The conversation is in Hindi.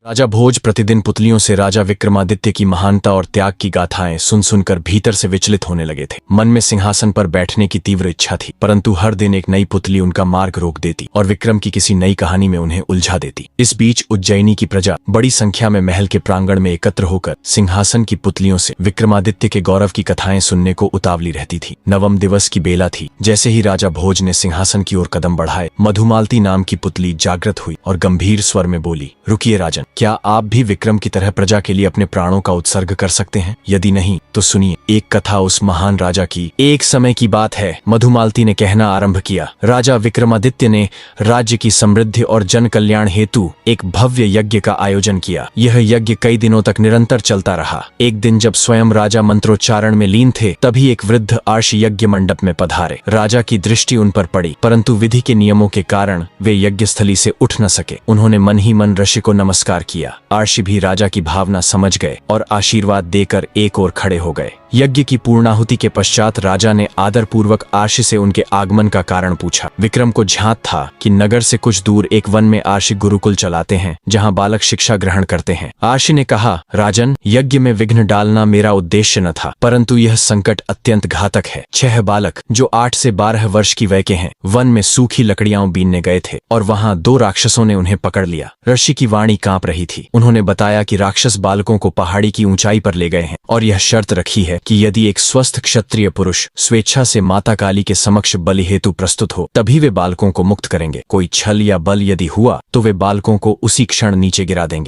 राजा भोज प्रतिदिन पुतलियों से राजा विक्रमादित्य की महानता और त्याग की गाथाएं सुन सुनकर भीतर से विचलित होने लगे थे। मन में सिंहासन पर बैठने की तीव्र इच्छा थी, परंतु हर दिन एक नई पुतली उनका मार्ग रोक देती और विक्रम की किसी नई कहानी में उन्हें उलझा देती। इस बीच उज्जैनी की प्रजा बड़ी संख्या में महल के प्रांगण में एकत्र होकर सिंहासन की पुतलियों से विक्रमादित्य के गौरव की कथाएं सुनने को उतावली रहती थी। नवम दिवस की बेला थी। जैसे ही राजा भोज ने सिंहासन की ओर कदम बढ़ाए, मधुमालती नाम की पुतली जागृत हुई और गंभीर स्वर में बोली, रुकिए राजन, क्या आप भी विक्रम की तरह प्रजा के लिए अपने प्राणों का उत्सर्ग कर सकते हैं? यदि नहीं तो सुनिए एक कथा उस महान राजा की। एक समय की बात है, मधुमालती ने कहना आरंभ किया। राजा विक्रमादित्य ने राज्य की समृद्धि और जन कल्याण हेतु एक भव्य यज्ञ का आयोजन किया। यह यज्ञ कई दिनों तक निरंतर चलता रहा। एक दिन जब स्वयं राजा मंत्रोच्चारण में लीन थे, तभी एक वृद्ध आर्षि यज्ञ मंडप में पधारे। राजा की दृष्टि उन पर पड़ी, परंतु विधि के नियमों के कारण वे यज्ञ स्थली से उठ न सके। उन्होंने मन ही मन ऋषि को नमस्कार किया। आर्षि भी राजा की भावना समझ गए और आशीर्वाद देकर एक ओर खड़े हो गए। यज्ञ की पूर्णाहुति के पश्चात राजा ने आदर पूर्वक आर्षि से उनके आगमन का कारण पूछा। विक्रम को झांत था कि नगर से कुछ दूर एक वन में आर्षि गुरुकुल चलाते हैं, जहां बालक शिक्षा ग्रहण करते हैं। आर्षि ने कहा, राजन, यज्ञ में विघ्न डालना मेरा उद्देश्य न था, परंतु यह संकट अत्यंत घातक है। 6 बालक जो 8 से 12 वर्ष की वय के हैं, वन में सूखी लकड़ियां बीनने गए थे और वहां 2 राक्षसों ने उन्हें पकड़ लिया। ऋषि की वाणी कांप रही थी। उन्होंने बताया कि राक्षस बालकों को पहाड़ी की ऊंचाई पर ले गए हैं और यह शर्त रखी है कि यदि एक स्वस्थ क्षत्रिय पुरुष स्वेच्छा से माता काली के समक्ष बलि हेतु प्रस्तुत हो, तभी वे बालकों को मुक्त करेंगे। कोई छल या बल यदि हुआ तो वे बालकों को उसी क्षण नीचे गिरा देंगे।